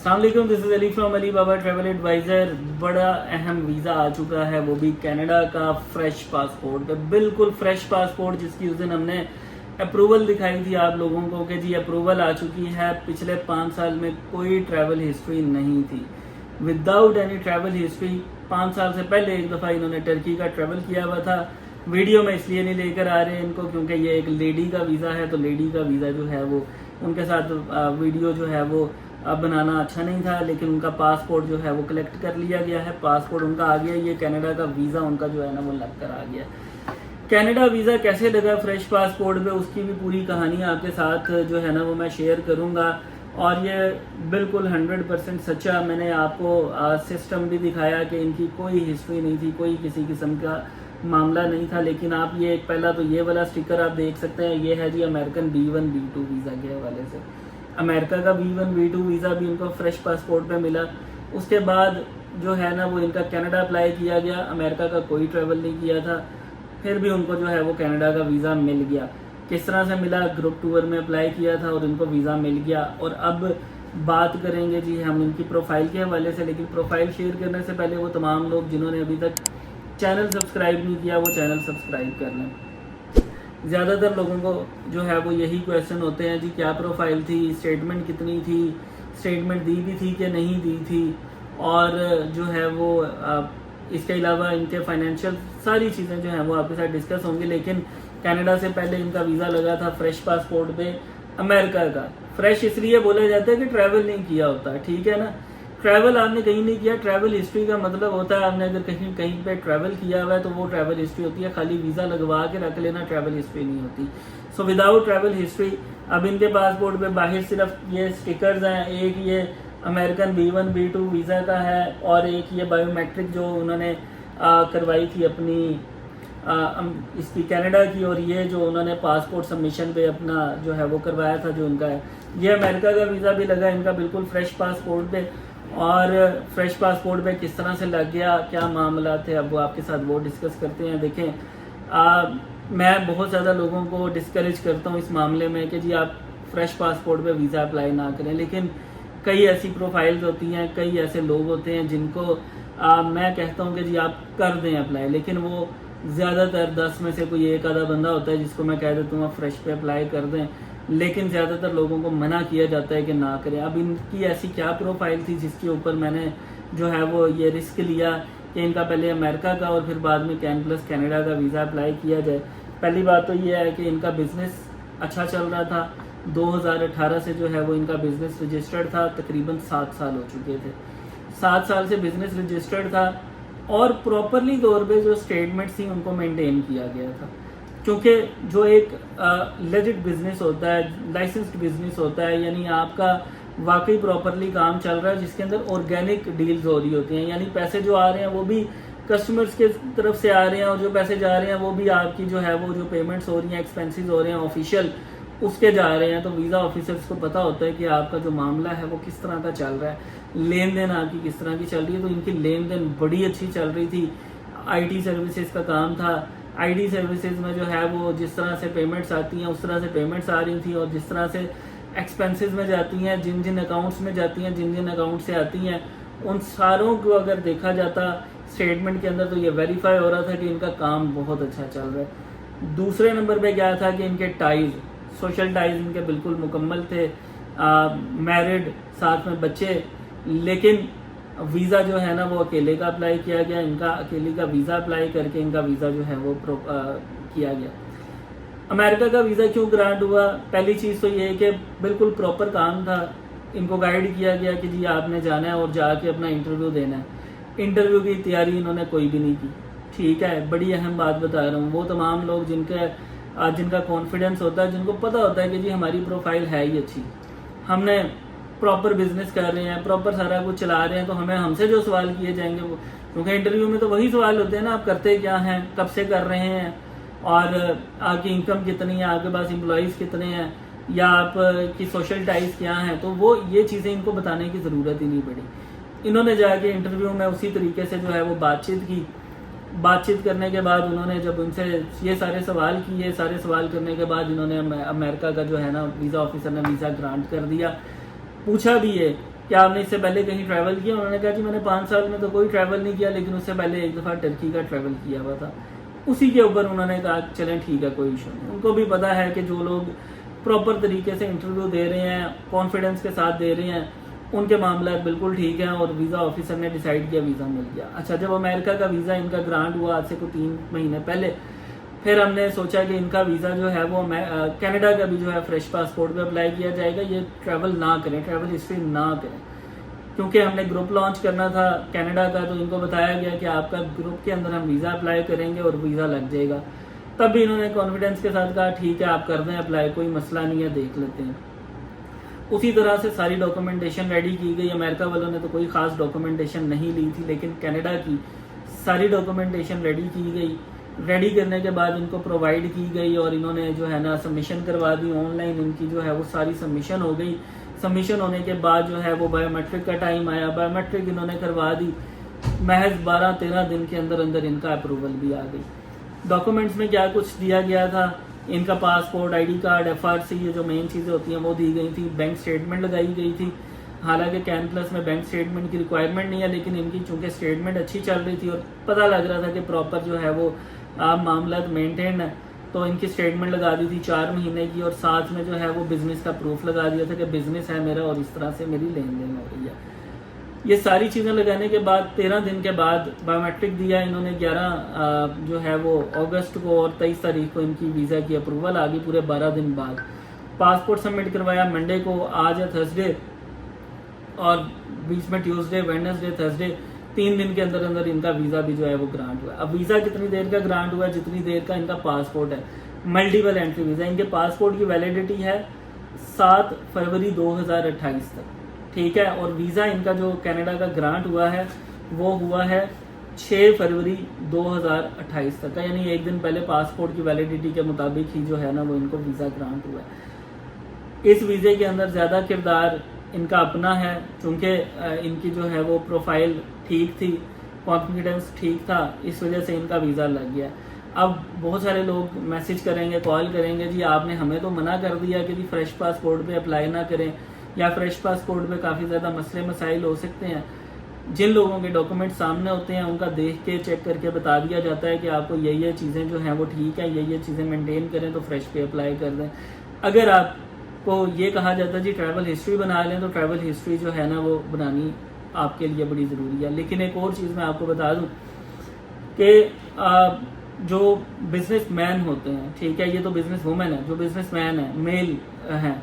अस्सलाम वालेकुम, this is Ali from Ali Baba travel advisor. बड़ा अहम वीज़ा आ चुका है, वो भी कनाडा का फ्रेश पासपोर्ट, बिल्कुल फ्रेश पासपोर्ट जिसकी उस दिन हमने अप्रूवल दिखाई थी आप लोगों को कि जी अप्रूवल आ चुकी है। पिछले 5 साल में कोई ट्रैवल हिस्ट्री नहीं थी, विदाउट एनी ट्रैवल हिस्ट्री। 5 साल से पहले एक दफ़ा इन्होंने टर्की का ट्रैवल किया हुआ था। वीडियो में इसलिए नहीं लेकर आ रहे हैं इनको क्योंकि ये एक लेडी का वीज़ा है, तो लेडी का वीज़ा जो है वो उनके साथ वीडियो जो है वो बनाना अच्छा नहीं था, लेकिन उनका पासपोर्ट जो है वो कलेक्ट कर लिया गया है। पासपोर्ट उनका आ गया, ये कनाडा का वीज़ा उनका जो है ना वो लग कर आ गया। कनाडा वीज़ा कैसे लगा फ्रेश पासपोर्ट पे, उसकी भी पूरी कहानी आपके साथ जो है ना वो मैं शेयर करूँगा। और ये बिल्कुल 100% सच्चा, मैंने आपको सिस्टम भी दिखाया कि इनकी कोई हिस्ट्री नहीं थी, कोई किसी किस्म का मामला नहीं था। लेकिन आप ये पहला तो ये वाला स्टिकर आप देख सकते हैं, ये है जी अमेरिकन B1 B2 वीज़ा के हवाले से। अमेरिका का B1 B2 वीज़ा भी इनको फ्रेश पासपोर्ट पे मिला। उसके बाद जो है ना वो इनका कनाडा अप्लाई किया गया, अमेरिका का कोई ट्रैवल नहीं किया था, फिर भी उनको जो है वो कनाडा का वीज़ा मिल गया। किस तरह से मिला, ग्रुप टूर में अप्लाई किया था और इनको वीज़ा मिल गया। और अब बात करेंगे जी हम इनकी प्रोफाइल के हवाले से, लेकिन प्रोफाइल शेयर करने से पहले वो तमाम लोग जिन्होंने अभी तक चैनल सब्सक्राइब नहीं किया वो चैनल सब्सक्राइब कर लें। ज़्यादातर लोगों को जो है वो यही क्वेश्चन होते हैं जी क्या प्रोफाइल थी, स्टेटमेंट कितनी थी, स्टेटमेंट दी भी थी कि नहीं दी थी, और जो है वो इसके अलावा इनके फाइनेंशियल सारी चीज़ें जो हैं वो आपके साथ डिस्कस होंगी। लेकिन कनाडा से पहले इनका वीज़ा लगा था फ्रेश पासपोर्ट पे अमेरिका का। फ्रेश इसलिए बोला जाता है कि ट्रैवल नहीं किया होता, ठीक है ना। ट्रैवल आपने कहीं नहीं किया, ट्रैवल हिस्ट्री का मतलब होता है आपने अगर कहीं कहीं पे ट्रैवल किया हुआ है तो वो ट्रैवल हिस्ट्री होती है। खाली वीज़ा लगवा के रख लेना ट्रैवल हिस्ट्री नहीं होती। सो विदाउट ट्रैवल हिस्ट्री अब इनके पासपोर्ट पे बाहर सिर्फ ये स्टिकर्स हैं, एक ये अमेरिकन B1 B2 वीज़ा का है और एक ये बायोमेट्रिक जो उन्होंने करवाई थी अपनी इसकी कनाडा की, और ये जो उन्होंने पासपोर्ट सबमिशन पे अपना जो है वो करवाया था जो उनका है। ये अमेरिका का वीज़ा भी लगा इनका बिल्कुल फ्रेश पासपोर्ट पे। और फ्रेश पासपोर्ट पे किस तरह से लग गया, क्या मामला थे, अब वो आपके साथ वो डिस्कस करते हैं। देखें मैं बहुत ज़्यादा लोगों को डिस्करेज करता हूँ इस मामले में कि जी आप फ्रेश पासपोर्ट पे वीज़ा अप्लाई ना करें, लेकिन कई ऐसी प्रोफाइल्स होती हैं, कई ऐसे लोग होते हैं जिनको मैं कहता हूँ कि जी आप कर दें अप्लाई, लेकिन वो ज़्यादातर 10 में से कोई एक आधा बंदा होता है जिसको मैं कह देता हूँ फ्रेश पे अप्लाई कर दें, लेकिन ज़्यादातर लोगों को मना किया जाता है कि ना करें। अब इनकी ऐसी क्या प्रोफाइल थी जिसके ऊपर मैंने जो है वो ये रिस्क लिया कि इनका पहले अमेरिका का और फिर बाद में कैन प्लस कनाडा का वीज़ा अप्लाई किया जाए। पहली बात तो ये है कि इनका बिज़नेस अच्छा चल रहा था। 2018 से जो है वो इनका बिज़नेस रजिस्टर्ड था, तकरीबन 7 साल हो चुके थे। 7 साल से बिज़नेस रजिस्टर्ड था और प्रॉपरली तौर पे जो स्टेटमेंट्स थी उनको मेंटेन किया गया था, क्योंकि जो एक लेजिट बिजनेस होता है, लाइसेंस्ड बिजनेस होता है, यानी आपका वाकई प्रॉपरली काम चल रहा है जिसके अंदर ऑर्गेनिक डील्स हो रही होती हैं, यानी पैसे जो आ रहे हैं वो भी कस्टमर्स के तरफ से आ रहे हैं और जो पैसे जा रहे हैं वो भी आपकी जो है वो जो पेमेंट्स हो रही हैं, एक्सपेंसेस हो रहे हैं ऑफिशियल, उसके जा रहे हैं। तो वीज़ा ऑफिसर्स को पता होता है कि आपका जो मामला है वो किस तरह का चल रहा है, लेन देन आपकी किस तरह की चल रही है। तो इनकी लेन देन बड़ी अच्छी चल रही थी। IT सर्विसेज का काम था। IT सर्विसेज में जो है वो जिस तरह से पेमेंट्स आती हैं उस तरह से पेमेंट्स आ रही थी, और जिस तरह से एक्सपेंसेस में जाती हैं, जिन जिन अकाउंट्स में जाती हैं, जिन जिन अकाउंट से आती हैं, उन सारों को अगर देखा जाता स्टेटमेंट के अंदर तो ये वेरीफाई हो रहा था कि इनका काम बहुत अच्छा चल रहा है। दूसरे नंबर पे क्या था कि इनके टाइज, सोशल टाइज इनके बिल्कुल मुकम्मल थे, मैरिड, साथ में बच्चे, लेकिन वीज़ा जो है ना वो अकेले का अप्लाई किया गया। इनका अकेले का वीज़ा अप्लाई करके इनका वीज़ा जो है वो किया गया। अमेरिका का वीज़ा क्यों ग्रांट हुआ, पहली चीज़ तो ये है कि बिल्कुल प्रॉपर काम था। इनको गाइड किया गया कि जी आपने जाना है और जाके अपना इंटरव्यू देना है। इंटरव्यू की तैयारी इन्होंने कोई भी नहीं की, ठीक है। बड़ी अहम बात बता रहा हूँ, वो तमाम लोग जिनका कॉन्फिडेंस होता है, जिनको पता होता है कि जी हमारी प्रोफाइल है ही अच्छी, हमने प्रॉपर बिजनेस कर रहे हैं, प्रॉपर सारा कुछ चला रहे हैं, तो हमसे जो सवाल किए जाएंगे वो, क्योंकि इंटरव्यू में तो वही सवाल होते हैं ना, आप करते क्या हैं, कब से कर रहे हैं, और आपकी इनकम कितनी है, आपके पास एम्प्लॉइज़ कितने हैं, या आपकी सोशल टाइज क्या हैं। तो वो ये चीज़ें इनको बताने की ज़रूरत ही नहीं पड़ी। इन्होंने जाके इंटरव्यू में उसी तरीके से जो है वो बातचीत की। बातचीत करने के बाद उन्होंने जब उनसे ये सारे सवाल किए, सारे सवाल करने के बाद इन्होंने अमेरिका का जो है ना वीज़ा ऑफिसर ने वीज़ा ग्रांट कर दिया। पूछा भी है کہ آپ نے اس سے پہلے کہیں ٹریول کیا؟ انہوں نے کہا جی میں نے 5 سال میں تو کوئی ٹریول نہیں کیا، لیکن اس سے پہلے ایک دفعہ ٹرکی کا ٹریول کیا ہوا تھا۔ اسی کے اوپر انہوں نے کہا چلیں ٹھیک ہے کوئی ایشو نہیں۔ ان کو بھی پتا ہے کہ جو لوگ پراپر طریقے سے انٹرویو دے رہے ہیں، کانفیڈنس کے ساتھ دے رہے ہیں، ان کے معاملات بالکل ٹھیک ہیں، اور ویزا آفیسر نے ڈیسائیڈ کیا، ویزا مل گیا۔ اچھا، جب امریکہ کا ویزا ان کا گرانٹ ہوا آج سے کوئی 3 مہینے پہلے، پھر ہم نے سوچا کہ ان کا ویزا جو ہے وہ کینیڈا کا بھی جو ہے فریش پاسپورٹ پہ اپلائی کیا جائے گا۔ یہ ٹریول نہ کریں، ٹریول ہسٹری نہ کریں، کیونکہ ہم نے گروپ لانچ کرنا تھا کینیڈا کا، تو ان کو بتایا گیا کہ آپ کا گروپ کے اندر ہم ویزا اپلائی کریں گے اور ویزا لگ جائے گا۔ تب بھی انہوں نے کانفیڈنس کے ساتھ کہا ٹھیک ہے آپ کر دیں اپلائی، کوئی مسئلہ نہیں ہے، دیکھ لیتے ہیں۔ اسی طرح سے ساری ڈاکومنٹیشن ریڈی کی گئی۔ امریکہ والوں نے تو کوئی خاص ڈاکومنٹیشن نہیں لی تھی، لیکن کینیڈا کی ساری ڈاکومنٹیشن ریڈی کی گئی۔ ریڈی کرنے کے بعد ان کو پرووائڈ کی گئی، اور انہوں نے جو ہے نا سبمیشن کروا دی آن لائن۔ ان کی جو ہے وہ ساری سبمیشن ہو گئی۔ سبمیشن ہونے کے بعد جو ہے وہ بایو میٹرک کا ٹائم آیا، بایو میٹرک انہوں نے کروا دی۔ محض 12-13 دن کے اندر اندر ان کا اپروول بھی آ گئی۔ ڈاکومنٹس میں کیا کچھ دیا گیا تھا؟ ان کا passport, I D card, FRC، یہ جو مین چیزیں ہوتی ہیں وہ دی گئی تھی۔ بینک سٹیٹمنٹ لگائی گئی تھی۔ حالانکہ کین پلس میں بینک سٹیٹمنٹ کی ریکوائرمنٹ نہیں ہے، لیکن ان کی چونکہ سٹیٹمنٹ اچھی چل رہی تھی اور پتہ لگ رہا تھا کہ پراپر جو ہے وہ معاملات مینٹین ہے، تو ان کی سٹیٹمنٹ لگا دی تھی 4 مہینے کی، اور ساتھ میں جو ہے وہ بزنس کا پروف لگا دیا تھا کہ بزنس ہے میرا اور اس طرح سے میری لین دین ہو رہی ہے۔ یہ ساری چیزیں لگانے کے بعد 13 دن کے بعد بایو میٹرک دیا انہوں نے 11 جو ہے وہ اگست کو، اور 23 تاریخ کو ان کی ویزا کی اپروول آ گئی پورے 12 دن بعد۔ پاسپورٹ سبمٹ کروایا منڈے کو، آج ہے تھرسڈے، اور بیچ میں ٹیوزڈے، ویڈنسڈے، تھرسڈے، 3 دن کے اندر اندر ان کا ویزا بھی جو ہے وہ گرانٹ ہوا۔ اب ویزا کتنی دیر کا گرانٹ ہوا؟ جتنی دیر کا ان کا پاسپورٹ ہے۔ ملٹیپل انٹری ویزا، ان کے پاسپورٹ کی ویلیڈیٹی ہے 7 فروری 2028 تک، ٹھیک ہے، اور ویزا ان کا جو کینیڈا کا گرانٹ ہوا ہے وہ ہوا ہے 6 فروری 2028 تک کا، یعنی 1 دن پہلے پاسپورٹ کی ویلیڈیٹی کے مطابق ہی جو ہے نا وہ ان کو ویزا گرانٹ ہوا ہے۔ اس ویزے کے اندر زیادہ کردار ان کا اپنا ہے، چونکہ ان کی جو ہے وہ پروفائل ٹھیک تھی، کانفیڈنس ٹھیک تھا، اس وجہ سے ان کا ویزا لگ گیا۔ اب بہت سارے لوگ میسج کریں گے، کال کریں گے، جی آپ نے ہمیں تو منع کر دیا کہ جی فریش پاسپورٹ پہ اپلائی نہ کریں، یا فریش پاسپورٹ پہ کافی زیادہ مسئلے مسائل ہو سکتے ہیں۔ جن لوگوں کے ڈاکومنٹ سامنے ہوتے ہیں ان کا دیکھ کے چیک کر کے بتا دیا جاتا ہے کہ آپ کو یہ چیزیں جو ہیں وہ ٹھیک ہیں، یہ چیزیں مینٹین کریں تو فریش پہ اپلائی کر دیں۔ اگر آپ کو یہ کہا جاتا ہے جی ٹریول ہسٹری بنا لیں، تو ٹریول ہسٹری جو ہے نا وہ بنانی آپ کے لیے بڑی ضروری ہے۔ لیکن ایک اور چیز میں آپ کو بتا دوں کہ جو بزنس مین ہوتے ہیں، ٹھیک ہے، یہ تو بزنس وومن ہے، جو بزنس مین ہیں، میل ہیں،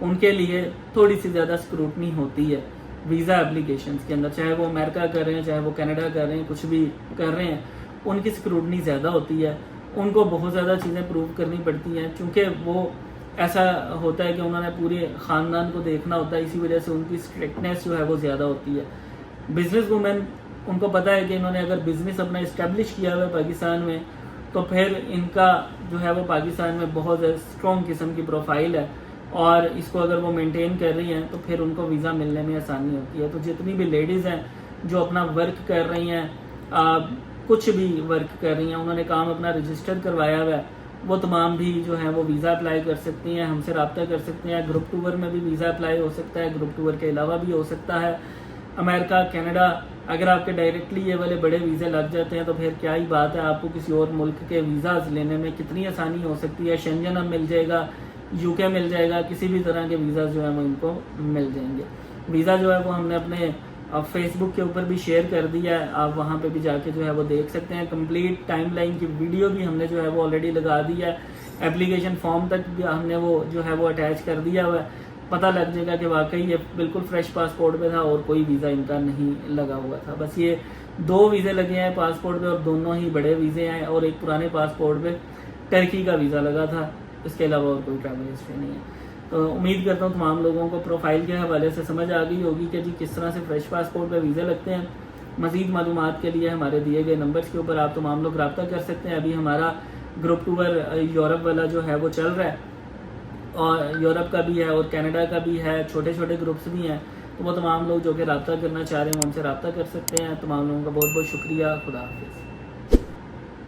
ان کے لیے تھوڑی سی زیادہ اسکروٹنی ہوتی ہے ویزا اپلیکیشنز کے اندر، چاہے وہ امریکہ کر رہے ہیں، چاہے وہ کینیڈا کر رہے ہیں، کچھ بھی کر رہے ہیں، ان کی اسکروٹنی زیادہ ہوتی ہے۔ ان کو بہت زیادہ چیزیں پروو کرنی پڑتی ہیں، چونکہ وہ ایسا ہوتا ہے کہ انہوں نے پورے خاندان کو دیکھنا ہوتا ہے، اسی وجہ سے ان کی اسٹرکٹنیس جو ہے وہ زیادہ ہوتی ہے۔ بزنس وومن، ان کو پتہ ہے کہ انہوں نے اگر بزنس اپنا اسٹیبلش کیا ہوا ہے پاکستان میں، تو پھر ان کا جو ہے وہ پاکستان میں بہت زیادہ اسٹرانگ قسم کی پروفائل ہے، اور اس کو اگر وہ مینٹین کر رہی ہیں تو پھر ان کو ویزا ملنے میں آسانی ہوتی ہے۔ تو جتنی بھی لیڈیز ہیں جو اپنا ورک کر رہی ہیں، کچھ بھی ورک کر رہی ہیں، انہوں نے کام اپنا رجسٹر کروایا ہوا ہے، وہ تمام بھی جو ہیں وہ ویزا اپلائی کر سکتی ہیں، ہم سے رابطہ کر سکتے ہیں۔ گروپ ٹور میں بھی ویزا اپلائی ہو سکتا ہے، گروپ ٹور کے علاوہ بھی ہو سکتا ہے۔ امریکہ، کینیڈا، اگر آپ کے ڈائریکٹلی یہ والے بڑے ویزے لگ جاتے ہیں تو پھر کیا ہی بات ہے، آپ کو کسی اور ملک کے ویزاز لینے میں کتنی آسانی ہو سکتی ہے۔ شنجن اب مل جائے گا، UK مل جائے گا، کسی بھی طرح کے ویزاز جو ہیں وہ ان کو مل جائیں گے۔ ویزا جو ہے وہ ہم نے اپنے فیس بک کے اوپر بھی شیئر کر دیا ہے، آپ وہاں پہ بھی جا کے جو ہے وہ دیکھ سکتے ہیں۔ کمپلیٹ ٹائم لائن کی ویڈیو بھی ہم نے جو ہے وہ آلریڈی لگا دی ہے، اپلیکیشن فارم تک بھی ہم نے وہ جو ہے وہ اٹیچ کر دیا ہوا ہے، پتہ لگ جائے گا کہ واقعی یہ بالکل فریش پاسپورٹ پہ تھا اور کوئی ویزا ان کا نہیں لگا ہوا تھا۔ بس یہ 2 ویزے لگے ہیں پاسپورٹ پہ، اور دونوں ہی بڑے ویزے ہیں، اور ایک پرانے پاسپورٹ پہ ٹرکی کا ویزا لگا تھا، اس کے علاوہ اور کوئی ٹریول ہسٹری نہیں ہے۔ تو امید کرتا ہوں تمام لوگوں کو پروفائل کے حوالے سے سمجھ آ گئی ہوگی کہ جی کس طرح سے فریش پاسپورٹ پہ ویزے لگتے ہیں۔ مزید معلومات کے لیے ہمارے دیے گئے نمبرز کے اوپر آپ تمام لوگ رابطہ کر سکتے ہیں۔ ابھی ہمارا گروپ ٹور یورپ والا جو ہے وہ چل رہا ہے، اور یورپ کا بھی ہے اور کینیڈا کا بھی ہے، چھوٹے چھوٹے گروپس بھی ہیں، تو وہ تمام لوگ جو کہ رابطہ کرنا چاہ رہے ہیں وہ ہم سے رابطہ کر سکتے ہیں۔ تمام لوگوں کا بہت بہت شکریہ، خدا حافظ۔